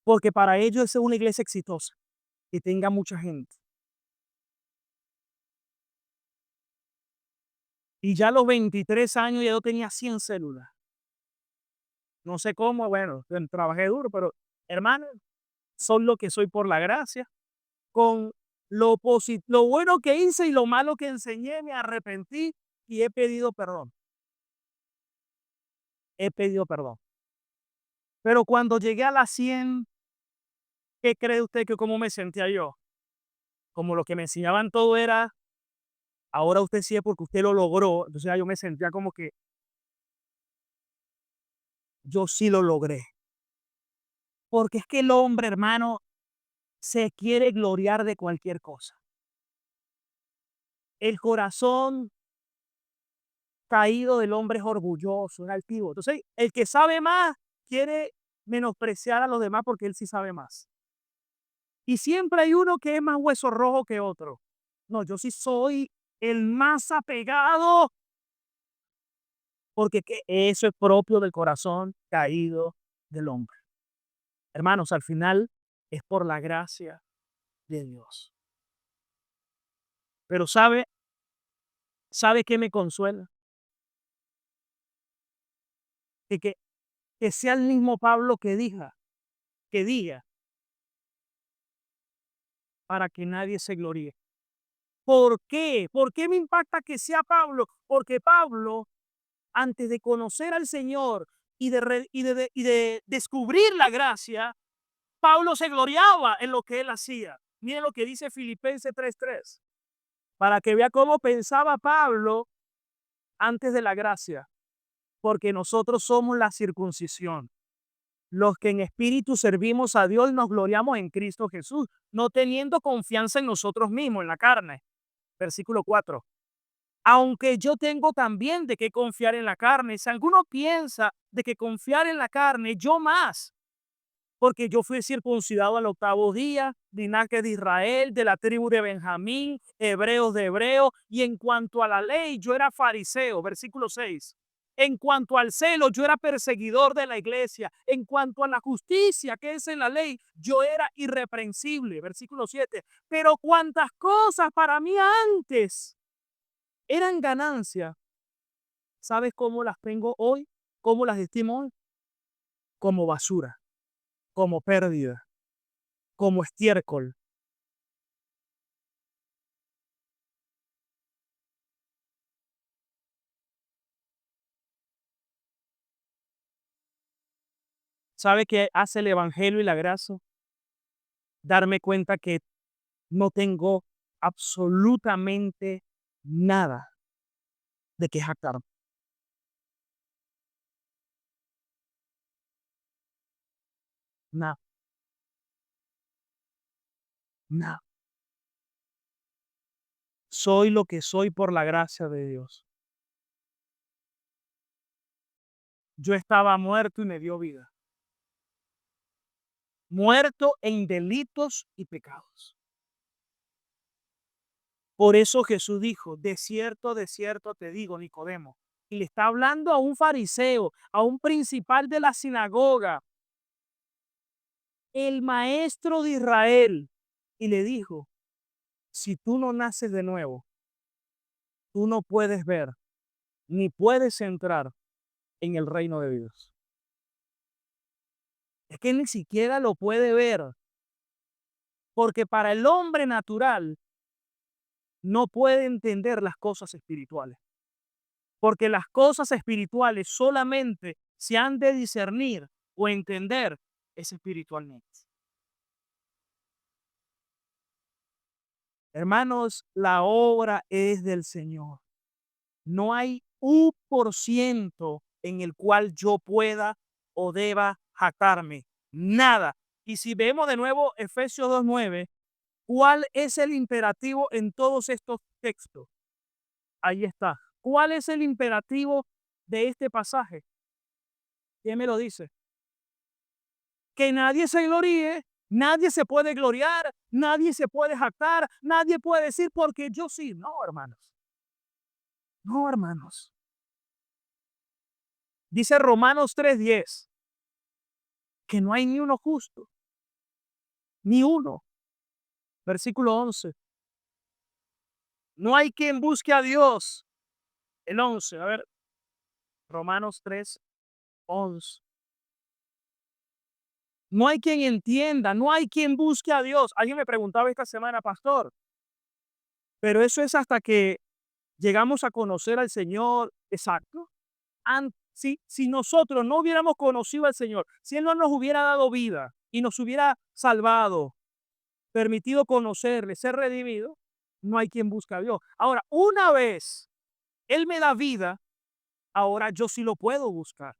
porque para ellos es una iglesia exitosa, que tenga mucha gente. Y ya a los 23 años ya yo tenía 100 células. No sé cómo, bueno, trabajé duro, pero hermano, soy lo que soy por la gracia. Con lo bueno que hice y lo malo que enseñé, me arrepentí y he pedido perdón. He pedido perdón. Pero cuando llegué a las 100, ¿qué cree usted que cómo me sentía yo? Como lo que me enseñaban todo era, ahora usted sí es porque usted lo logró. Entonces yo me sentía como que yo sí lo logré. Porque es que el hombre, hermano, se quiere gloriar de cualquier cosa. El corazón caído del hombre es orgulloso, es altivo. Entonces, el que sabe más quiere menospreciar a los demás porque él sí sabe más. Y siempre hay uno que es más hueso rojo que otro. No, yo sí soy el más apegado porque eso es propio del corazón caído del hombre. Hermanos, al final es por la gracia de Dios. Pero ¿sabe qué me consuela? Que, que, que sea el mismo Pablo que diga, para que nadie se gloríe. ¿Por qué? ¿Por qué me impacta que sea Pablo? Porque Pablo, antes de conocer al Señor y de descubrir la gracia, Pablo se gloriaba en lo que él hacía. Miren lo que dice Filipenses 3:3, para que vea cómo pensaba Pablo antes de la gracia. Porque nosotros somos la circuncisión. Los que en espíritu servimos a Dios nos gloriamos en Cristo Jesús, no teniendo confianza en nosotros mismos, en la carne. Versículo 4. Aunque yo tengo también de qué confiar en la carne. Si alguno piensa de que confiar en la carne, yo más, porque yo fui circuncidado al 8º día, linaje de Israel, de la tribu de Benjamín, hebreos de hebreos, y en cuanto a la ley, yo era fariseo, versículo 6. En cuanto al celo, yo era perseguidor de la iglesia. En cuanto a la justicia que es en la ley, yo era irreprensible, versículo 7. Pero cuantas cosas para mí antes eran ganancia, ¿sabes cómo las tengo hoy? ¿Cómo las estimo hoy? Como basura, como pérdida, como estiércol. ¿Sabe qué hace el evangelio y la gracia? Darme cuenta que no tengo absolutamente nada de qué jactarme. Nada, nada. Soy lo que soy por la gracia de Dios. Yo estaba muerto y me dio vida. Muerto en delitos y pecados. Por eso Jesús dijo, de cierto te digo, Nicodemo. Y le está hablando a un fariseo, a un principal de la sinagoga, el maestro de Israel. Y le dijo, si tú no naces de nuevo, tú no puedes ver, ni puedes entrar en el reino de Dios. Es que ni siquiera lo puede ver, porque para el hombre natural no puede entender las cosas espirituales. Porque las cosas espirituales solamente se han de discernir o entender es espiritualmente. Hermanos, la obra es del Señor. No hay 1% en el cual yo pueda o deba jactarme. Nada. Y si vemos de nuevo Efesios 2:9, ¿cuál es el imperativo en todos estos textos? Ahí está. ¿Cuál es el imperativo de este pasaje? ¿Quién me lo dice? Que nadie se gloríe, nadie se puede gloriar, nadie se puede jactar, nadie puede decir porque yo sí. No, hermanos. No, hermanos. Dice Romanos 3:10 que no hay ni uno justo, ni uno. Versículo 11. No hay quien busque a Dios. El 11, a ver, Romanos 3:11. No hay quien entienda, no hay quien busque a Dios. Alguien me preguntaba esta semana, pastor, pero eso es hasta que llegamos a conocer al Señor. Exacto. Si nosotros no hubiéramos conocido al Señor, si Él no nos hubiera dado vida y nos hubiera salvado, permitido conocerle, ser redimido, no hay quien busque a Dios. Ahora, una vez Él me da vida, ahora yo sí lo puedo buscar.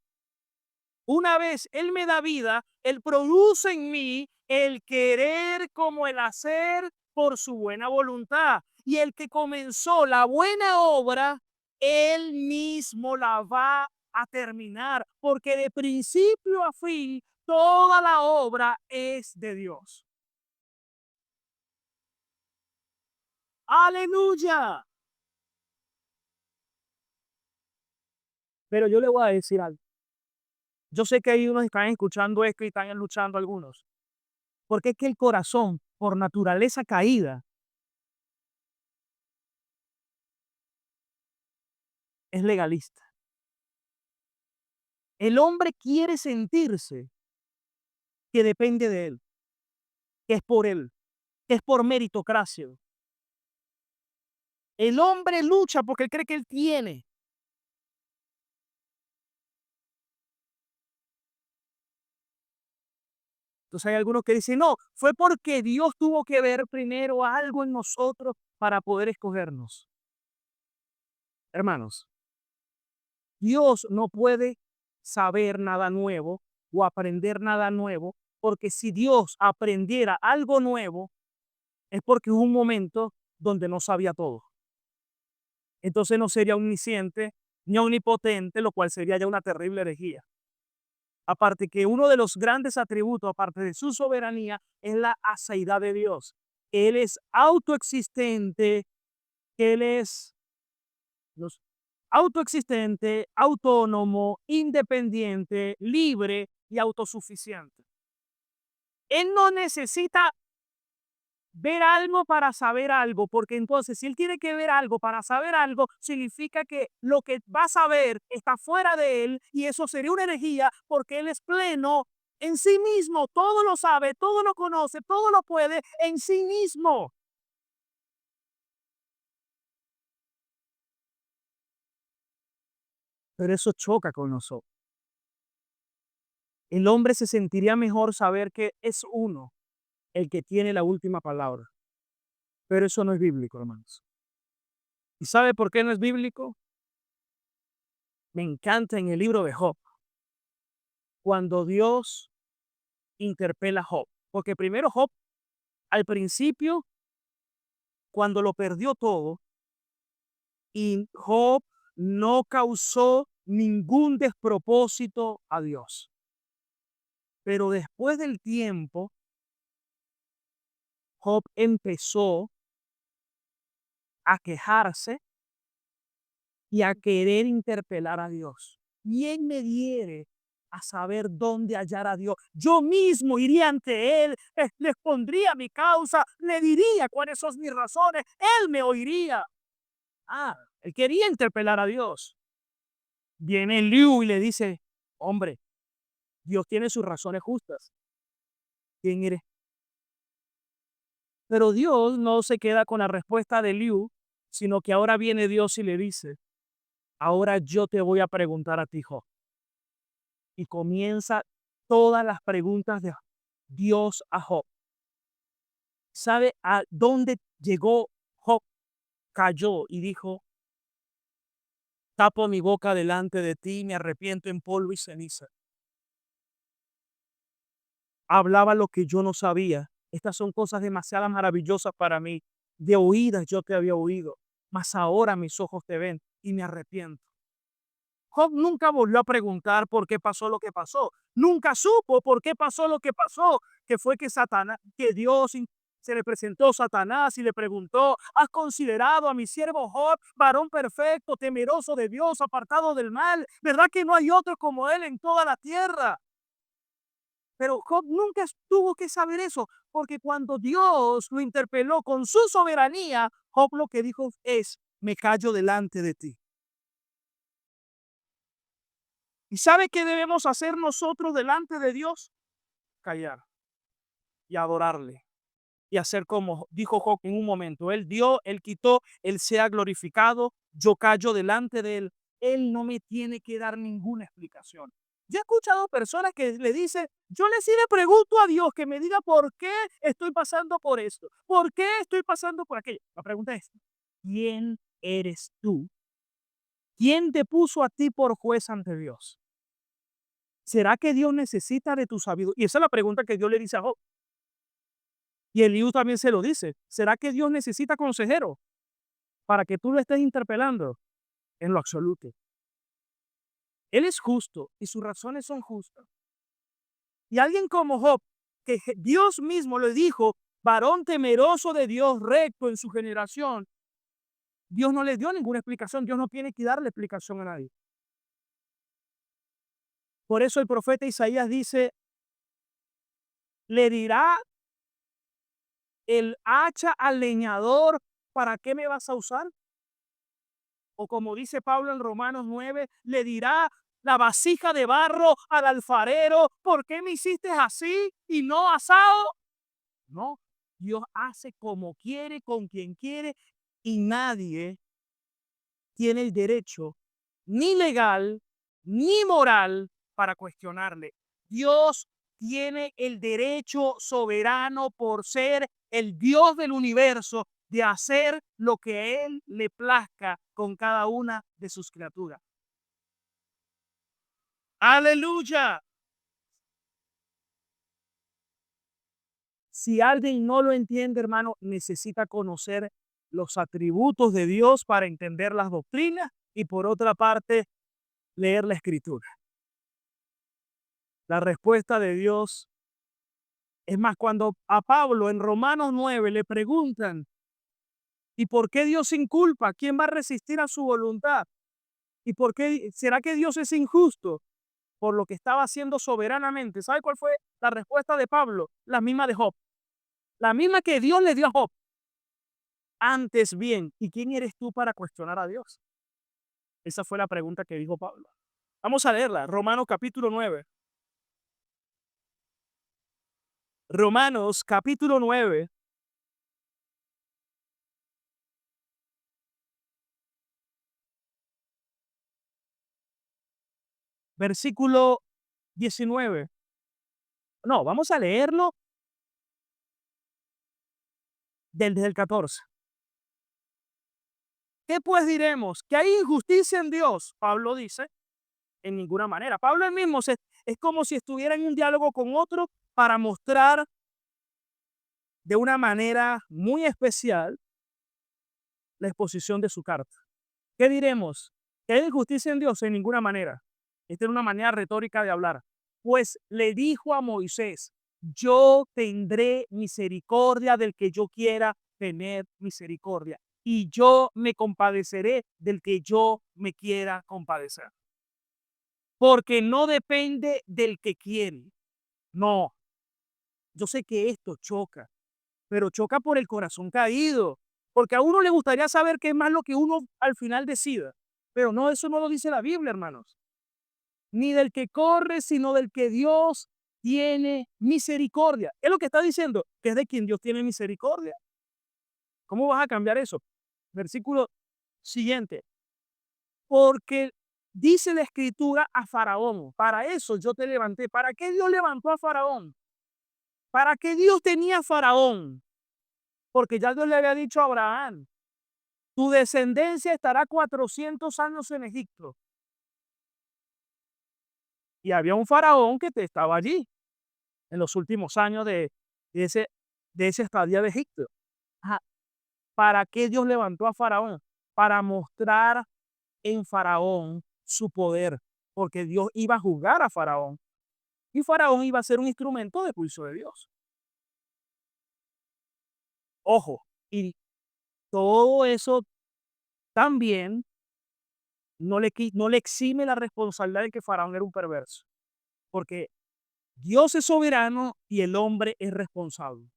Una vez Él me da vida, Él produce en mí el querer como el hacer por su buena voluntad. Y el que comenzó la buena obra Él mismo la va a terminar, porque de principio a fin toda la obra es de Dios. Aleluya. Pero yo le voy a decir algo. Yo sé que hay unos que están escuchando esto y están luchando algunos. Porque es que el corazón, por naturaleza caída, es legalista. El hombre quiere sentirse que depende de él, que es por él, que es por meritocracia. El hombre lucha porque él cree que él tiene. Entonces hay algunos que dicen, no, fue porque Dios tuvo que ver primero algo en nosotros para poder escogernos. Hermanos, Dios no puede saber nada nuevo o aprender nada nuevo, porque si Dios aprendiera algo nuevo, es porque hubo un momento donde no sabía todo. Entonces no sería omnisciente ni omnipotente, lo cual sería ya una terrible herejía. Aparte que uno de los grandes atributos, aparte de su soberanía, es la aseidad de Dios. Él es autoexistente, Él es Dios, autoexistente, autónomo, independiente, libre y autosuficiente. Él no necesita ver algo para saber algo, porque entonces si él tiene que ver algo para saber algo, significa que lo que va a saber está fuera de él y eso sería una herejía porque él es pleno en sí mismo, todo lo sabe, todo lo conoce, todo lo puede en sí mismo. Pero eso choca con nosotros. El hombre se sentiría mejor saber que es uno el que tiene la última palabra, pero eso no es bíblico, hermanos. ¿Y sabe por qué no es bíblico? Me encanta en el libro de Job, cuando Dios interpela a Job. Porque primero Job, al principio, cuando lo perdió todo, y Job no causó ningún despropósito a Dios. Pero después del tiempo, Job empezó a quejarse y a querer interpelar a Dios. ¿Quién me diere a saber dónde hallar a Dios? Yo mismo iría ante Él, le expondría mi causa, le diría cuáles son mis razones, Él me oiría. Ah, él quería interpelar a Dios. Viene Liu y le dice, hombre, Dios tiene sus razones justas. ¿Quién eres? Pero Dios no se queda con la respuesta de Liu, sino que ahora viene Dios y le dice, ahora yo te voy a preguntar a ti, Job. Y comienza todas las preguntas de Dios a Job. ¿Sabe a dónde llegó Job? Cayó y dijo, tapo mi boca delante de ti y me arrepiento en polvo y ceniza. Hablaba lo que yo no sabía. Estas son cosas demasiado maravillosas para mí. De oídas yo te había oído, mas ahora mis ojos te ven y me arrepiento. Job nunca volvió a preguntar por qué pasó lo que pasó. Nunca supo por qué pasó lo que pasó, que fue que Satanás, que se le presentó Satanás y le preguntó, ¿has considerado a mi siervo Job, varón perfecto, temeroso de Dios, apartado del mal? ¿Verdad que no hay otro como él en toda la tierra? Pero Job nunca tuvo que saber eso, porque cuando Dios lo interpeló con su soberanía, Job lo que dijo es, me callo delante de ti. ¿Y sabe qué debemos hacer nosotros delante de Dios? Callar y adorarle. Y hacer como dijo Job en un momento, Él dio, Él quitó, Él sea glorificado, yo callo delante de Él. Él no me tiene que dar ninguna explicación. Yo he escuchado personas que le dicen, yo le sí le pregunto a Dios que me diga por qué estoy pasando por esto, por qué estoy pasando por aquello. La pregunta es, ¿quién eres tú? ¿Quién te puso a ti por juez ante Dios? ¿Será que Dios necesita de tu sabiduría? Y esa es la pregunta que Dios le dice a Job. Y Eliú también se lo dice. ¿Será que Dios necesita consejero para que tú lo estés interpelando? en lo absoluto. Él es justo y sus razones son justas. Y alguien como Job, que Dios mismo le dijo, varón temeroso de Dios, recto en su generación, Dios no le dio ninguna explicación. Dios no tiene que darle explicación a nadie. Por eso el profeta Isaías dice, le dirá el hacha al leñador, ¿para qué me vas a usar? O como dice Pablo en Romanos 9, le dirá la vasija de barro al alfarero, ¿por qué me hiciste así y no asado? No, Dios hace como quiere, con quien quiere, y nadie tiene el derecho, ni legal, ni moral, para cuestionarle. Dios tiene el derecho soberano por ser el Dios del universo de hacer lo que a Él le plazca con cada una de sus criaturas. ¡Aleluya! Si alguien no lo entiende, hermano, necesita conocer los atributos de Dios para entender las doctrinas y, por otra parte, leer la Escritura. La respuesta de Dios es más, cuando a Pablo en Romanos 9 le preguntan, ¿y por qué Dios sin culpa? ¿Quién va a resistir a su voluntad? ¿Y por qué será que Dios es injusto por lo que estaba haciendo soberanamente? ¿Sabe cuál fue la respuesta de Pablo? La misma de Job. La misma que Dios le dio a Job. Antes bien, ¿y quién eres tú para cuestionar a Dios? Esa fue la pregunta que dijo Pablo. Vamos a leerla. Romanos capítulo 9. Romanos capítulo 9. Versículo 19. No, vamos a leerlo desde el 14. ¿Qué pues diremos? ¿Que hay injusticia en Dios? Pablo dice, en ninguna manera. Pablo él mismo es como si estuviera en un diálogo con otro para mostrar de una manera muy especial la exposición de su carta. ¿Qué diremos? ¿Que hay injusticia en Dios? En ninguna manera. Esta es una manera retórica de hablar. Pues le dijo a Moisés, yo tendré misericordia del que yo quiera tener misericordia, y yo me compadeceré del que yo me quiera compadecer. Porque no depende del que quiere. No. Yo sé que esto choca, pero choca por el corazón caído. Porque a uno le gustaría saber qué es más lo que uno al final decida. Pero no, eso no lo dice la Biblia, hermanos. Ni del que corre, sino del que Dios tiene misericordia. Es lo que está diciendo, que es de quien Dios tiene misericordia. ¿Cómo vas a cambiar eso? Versículo siguiente. Porque dice la escritura a Faraón, para eso yo te levanté. ¿Para qué Dios levantó a Faraón? ¿Para qué Dios tenía a Faraón? Porque ya Dios le había dicho a Abraham, tu descendencia estará 400 años en Egipto. Y había un faraón que estaba allí en los últimos años de ese estadía de Egipto. Ajá. ¿Para qué Dios levantó a Faraón? Para mostrar en Faraón su poder, porque Dios iba a juzgar a Faraón y Faraón iba a ser un instrumento de juicio de Dios. Ojo, y todo eso también no le exime la responsabilidad de que Faraón era un perverso, porque Dios es soberano y el hombre es responsable.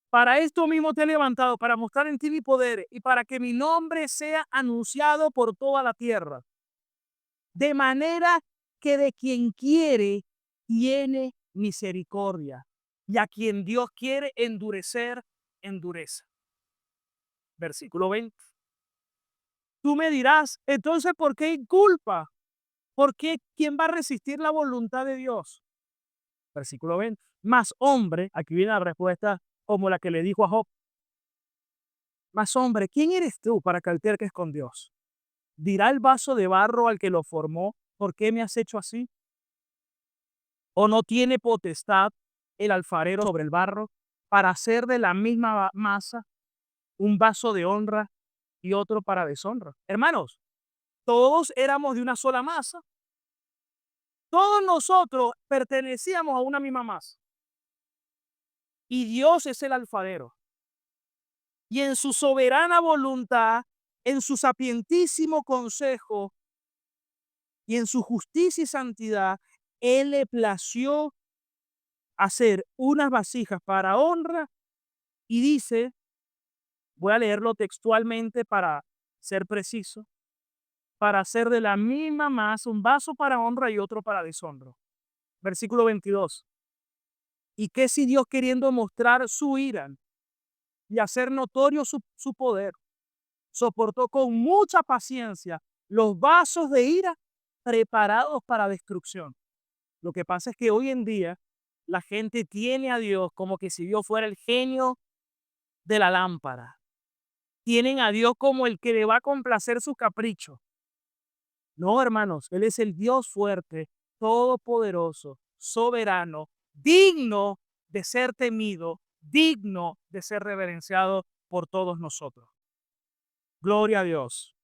Para esto mismo te he levantado, para mostrar en ti mi poder y para que mi nombre sea anunciado por toda la tierra. De manera que de quien quiere, tiene misericordia. Y a quien Dios quiere endurecer, endurece. Versículo 20. Tú me dirás, entonces, ¿por qué inculpa? ¿Por qué? ¿Quién va a resistir la voluntad de Dios? Versículo 20. Más hombre, aquí viene la respuesta como la que le dijo a Job. Más hombre, ¿quién eres tú para que alterques con Dios? ¿Dirá el vaso de barro al que lo formó, ¿por qué me has hecho así? ¿O no tiene potestad el alfarero sobre el barro para hacer de la misma masa un vaso de honra y otro para deshonra? Hermanos, todos éramos de una sola masa. Todos nosotros pertenecíamos a una misma masa. Y Dios es el alfarero. Y en su soberana voluntad, en su sapientísimo consejo y en su justicia y santidad, Él le plació hacer unas vasijas para honra y dice, voy a leerlo textualmente para ser preciso, para hacer de la misma masa un vaso para honra y otro para deshonra. Versículo 22. ¿Y qué si Dios, queriendo mostrar su ira y hacer notorio su poder, soportó con mucha paciencia los vasos de ira preparados para destrucción? Lo que pasa es que hoy en día la gente tiene a Dios como que si Dios fuera el genio de la lámpara. Tienen a Dios como el que le va a complacer sus caprichos. No, hermanos, Él es el Dios fuerte, todopoderoso, soberano, digno de ser temido, digno de ser reverenciado por todos nosotros. Gloria a Dios.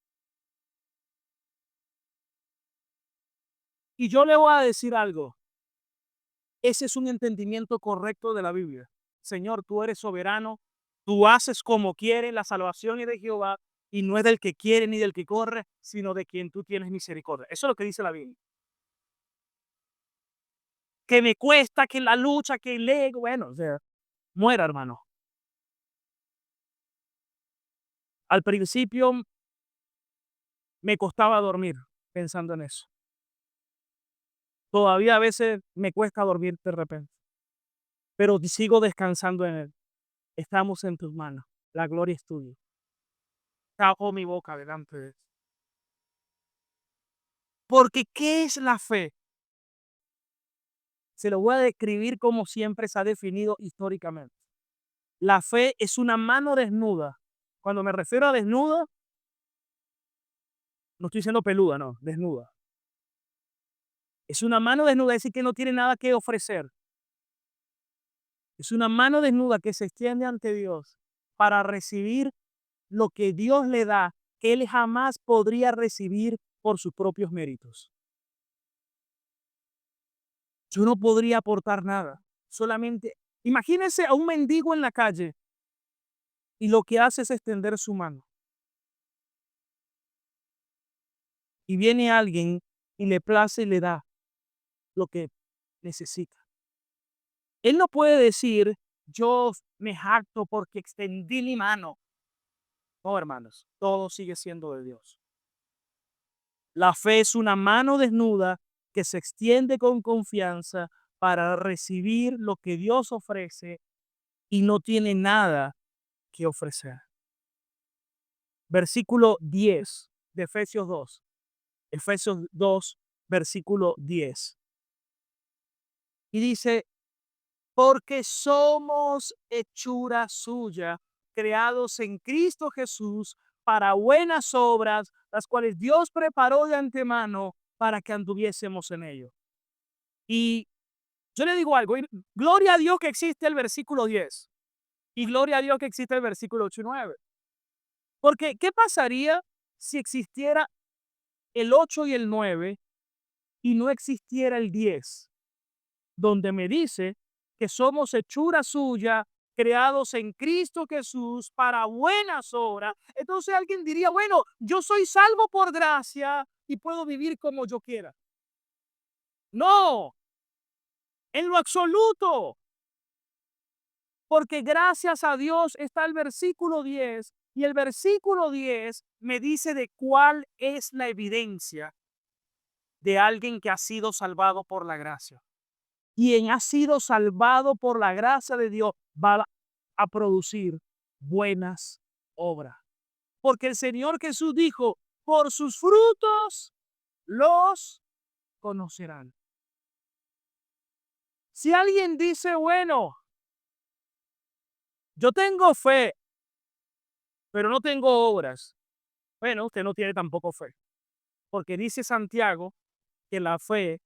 Y yo le voy a decir algo. Ese es un entendimiento correcto de la Biblia. Señor, tú eres soberano, tú haces como quieres, la salvación es de Jehová y no es del que quiere ni del que corre, sino de quien tú tienes misericordia. Eso es lo que dice la Biblia. Que me cuesta, que la lucha, que el ego, bueno, o sea, muera, hermano. Al principio me costaba dormir pensando en eso. Todavía a veces me cuesta dormir de repente, pero sigo descansando en Él. Estamos en tus manos. La gloria es tuya. Tapo mi boca delante de Él. Porque, ¿qué es la fe? Se lo voy a describir como siempre se ha definido históricamente. La fe es una mano desnuda. Cuando me refiero a desnuda, no estoy diciendo peluda, no, desnuda. Es una mano desnuda, es decir, que no tiene nada que ofrecer. Es una mano desnuda que se extiende ante Dios para recibir lo que Dios le da, que Él jamás podría recibir por sus propios méritos. Yo no podría aportar nada. Solamente, imagínense a un mendigo en la calle y lo que hace es extender su mano. Y viene alguien y le place y le da lo que necesita. Él no puede decir, yo me jacto porque extendí mi mano. No, hermanos, todo sigue siendo de Dios. La fe es una mano desnuda que se extiende con confianza para recibir lo que Dios ofrece y no tiene nada que ofrecer. Versículo 10 de Efesios 2. Efesios 2, versículo 10. Y dice, porque somos hechura suya, creados en Cristo Jesús para buenas obras, las cuales Dios preparó de antemano para que anduviésemos en ello. Y yo le digo algo, gloria a Dios que existe el versículo 10 y gloria a Dios que existe el versículo 8 y 9. Porque, ¿qué pasaría si existiera el 8 y el 9 y no existiera el 10? Donde me dice que somos hechura suya, creados en Cristo Jesús para buenas obras. Entonces alguien diría, bueno, yo soy salvo por gracia y puedo vivir como yo quiera. No, en lo absoluto. Porque gracias a Dios está el versículo 10 y el versículo 10 me dice de cuál es la evidencia de alguien que ha sido salvado por la gracia. Quien ha sido salvado por la gracia de Dios va a producir buenas obras. Porque el Señor Jesús dijo, por sus frutos los conocerán. Si alguien dice, bueno, yo tengo fe, pero no tengo obras, bueno, usted no tiene tampoco fe. Porque dice Santiago que la fe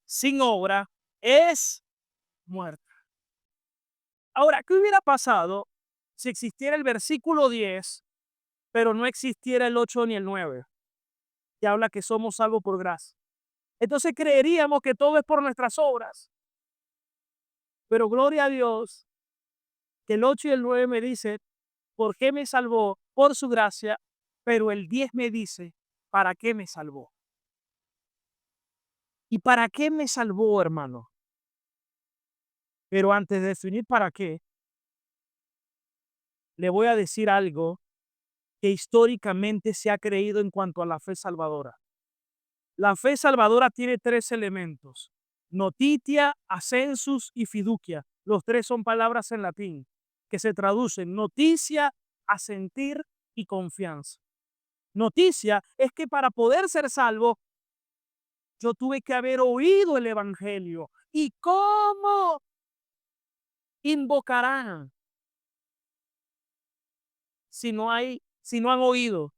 sin obra es muerta. Ahora, ¿qué hubiera pasado si existiera el versículo 10, pero no existiera el 8 ni el 9? que habla que somos salvos por gracia. Entonces creeríamos que todo es por nuestras obras. Pero gloria a Dios que el 8 y el 9 me dice, ¿por qué me salvó? Por su gracia, pero el 10 me dice, ¿para qué me salvó? ¿Y para qué me salvó, hermano? Pero antes de definir para qué, le voy a decir algo que históricamente se ha creído en cuanto a la fe salvadora. La fe salvadora tiene tres elementos: notitia, ascensus y fiducia. Los tres son palabras en latín que se traducen noticia, asentir y confianza. Noticia es que para poder ser salvo, yo tuve que haber oído el evangelio. ¿Y cómo invocarán si no han oído?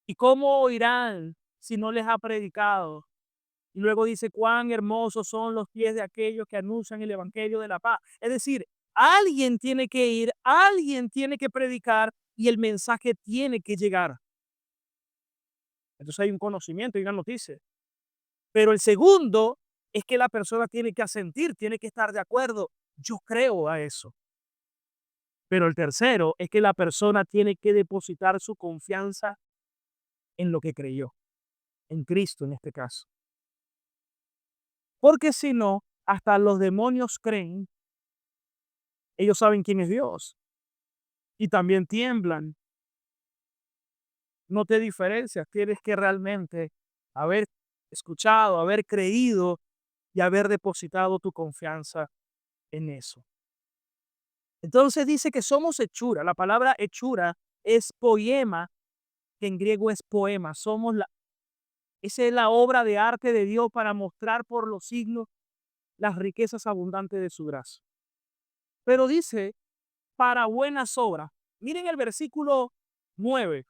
¿Y cómo oirán si no les ha predicado? Y luego dice, cuán hermosos son los pies de aquellos que anuncian el evangelio de la paz. Es decir, alguien tiene que ir, alguien tiene que predicar y el mensaje tiene que llegar. Entonces hay un conocimiento y una noticia. Pero el segundo es que la persona tiene que asentir, tiene que estar de acuerdo. Yo creo a eso. Pero el tercero es que la persona tiene que depositar su confianza en lo que creyó, en Cristo en este caso. Porque si no, hasta los demonios creen, ellos saben quién es Dios y también tiemblan. No te diferencias, tienes que realmente haber escuchado, haber creído y haber depositado tu confianza en eso. Entonces dice que somos hechura. La palabra hechura es poema, que en griego es poema. Esa es la obra de arte de Dios para mostrar por los signos las riquezas abundantes de su gracia. Pero dice, para buenas obras. Miren el versículo 9.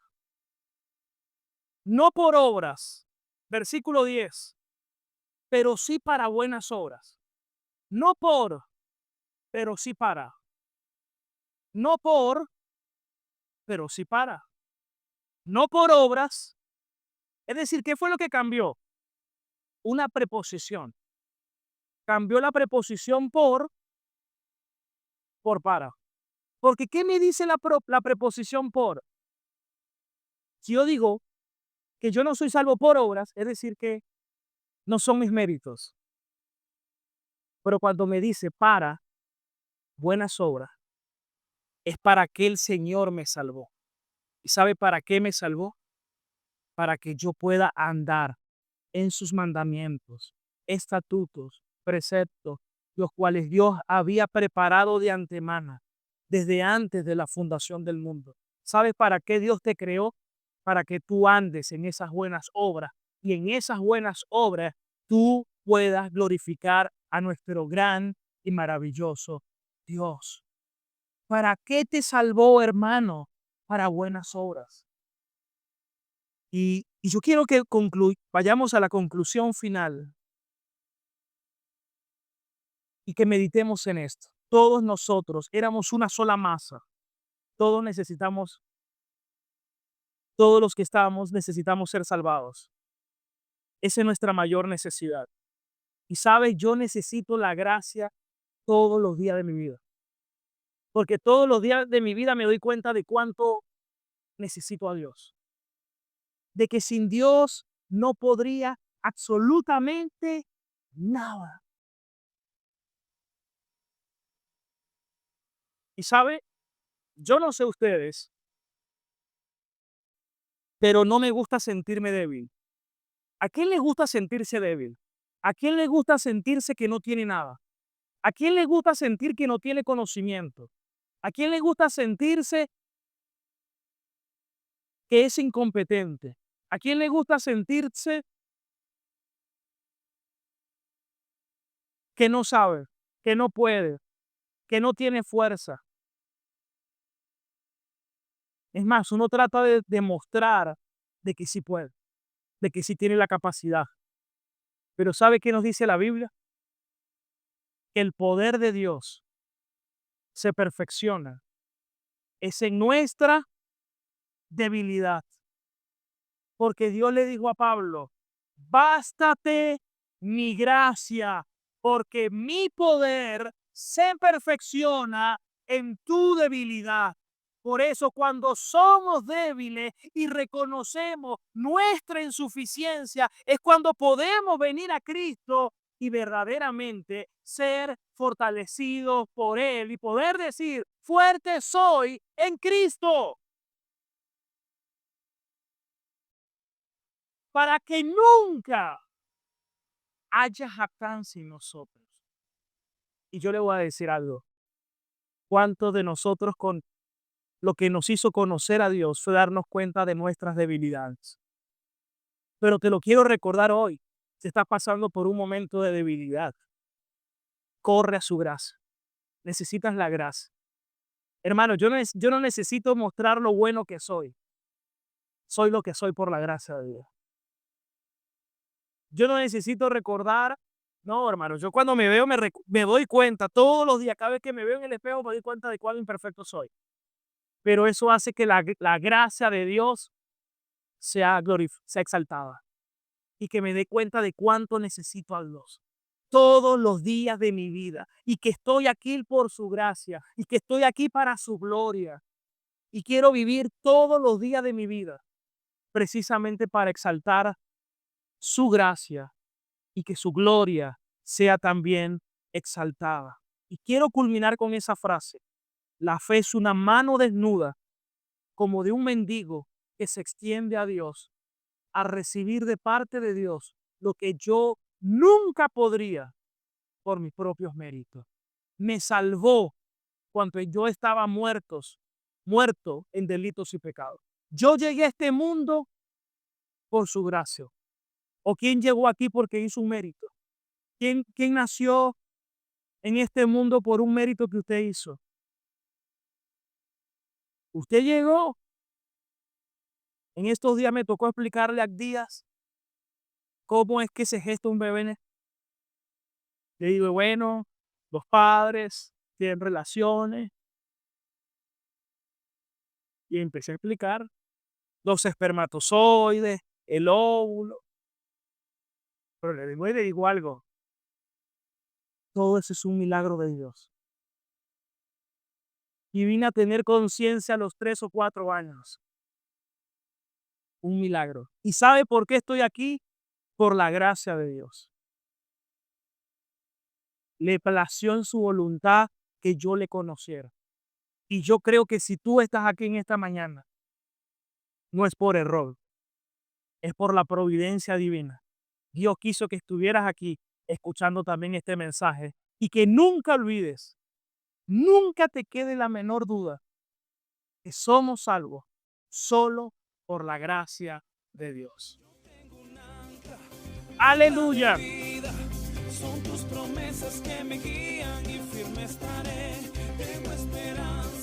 No por obras. Versículo 10. Pero sí para buenas obras. No por, pero sí para. No por, pero sí para. No por obras. Es decir, ¿qué fue lo que cambió? Una preposición. Cambió la preposición por para. Porque ¿qué me dice la preposición por? Si yo digo que yo no soy salvo por obras, es decir, que no son mis méritos. Pero cuando me dice para buenas obras, es para que el Señor me salvó. ¿Y sabe para qué me salvó? Para que yo pueda andar en sus mandamientos, estatutos, preceptos, los cuales Dios había preparado de antemano, desde antes de la fundación del mundo. ¿Sabes para qué Dios te creó? Para que tú andes en esas buenas obras y en esas buenas obras tú puedas glorificar a nuestro gran y maravilloso Dios. ¿Para qué te salvó, hermano? Para buenas obras. Y yo quiero que vayamos a la conclusión final y que meditemos en esto. Todos nosotros éramos una sola masa. Todos necesitamos, todos los que estamos necesitamos ser salvados. Esa es nuestra mayor necesidad. Y sabes, yo necesito la gracia todos los días de mi vida. Porque todos los días de mi vida me doy cuenta de cuánto necesito a Dios. De que sin Dios no podría absolutamente nada. Y sabe, yo no sé ustedes, pero no me gusta sentirme débil. ¿A quién le gusta sentirse débil? ¿A quién le gusta sentirse que no tiene nada? ¿A quién le gusta sentir que no tiene conocimiento? ¿A quién le gusta sentirse que es incompetente? ¿A quién le gusta sentirse que no sabe, que no puede, que no tiene fuerza? Es más, uno trata de demostrar de que sí puede, de que sí tiene la capacidad. Pero ¿sabe qué nos dice la Biblia? Que el poder de Dios se perfecciona. Es en nuestra debilidad. Porque Dios le dijo a Pablo, bástate mi gracia, porque mi poder se perfecciona en tu debilidad. Por eso cuando somos débiles y reconocemos nuestra insuficiencia, es cuando podemos venir a Cristo y verdaderamente ser fortalecidos por Él y poder decir, fuerte soy en Cristo. Para que nunca haya jactancia en nosotros. Y yo le voy a decir algo. ¿Cuántos de nosotros con lo que nos hizo conocer a Dios fue darnos cuenta de nuestras debilidades? Pero te lo quiero recordar hoy. Si estás pasando por un momento de debilidad, corre a su gracia. Necesitas la gracia. Hermano, yo no necesito mostrar lo bueno que soy. Soy lo que soy por la gracia de Dios. Yo no necesito recordar. No, hermano, yo cuando me veo me doy cuenta todos los días, cada vez que me veo en el espejo me doy cuenta de cuán imperfecto soy. Pero eso hace que la gracia de Dios sea exaltada y que me dé cuenta de cuánto necesito a Dios todos los días de mi vida y que estoy aquí por su gracia y que estoy aquí para su gloria y quiero vivir todos los días de mi vida precisamente para exaltar su gracia y que su gloria sea también exaltada. Y quiero culminar con esa frase. La fe es una mano desnuda como de un mendigo que se extiende a Dios a recibir de parte de Dios lo que yo nunca podría por mis propios méritos. Me salvó cuando yo estaba muerto en delitos y pecados. Yo llegué a este mundo por su gracia. ¿O quién llegó aquí porque hizo un mérito? ¿Quién nació en este mundo por un mérito que usted hizo? Usted llegó. En estos días me tocó explicarle a Díaz cómo es que se gesta un bebé. Le digo, bueno, los padres tienen relaciones. Y empecé a explicar los espermatozoides, el óvulo. Pero le digo algo. Todo eso es un milagro de Dios. Y vine a tener conciencia a los 3 o 4 años. Un milagro. ¿Y sabe por qué estoy aquí? Por la gracia de Dios. Le plació en su voluntad que yo le conociera. Y yo creo que si tú estás aquí en esta mañana, no es por error, es por la providencia divina. Dios quiso que estuvieras aquí escuchando también este mensaje y que nunca olvides, nunca te quede la menor duda que somos salvos solo por la gracia de Dios. Aleluya. Son tus promesas que me guían y firme estaré. Tengo esperanza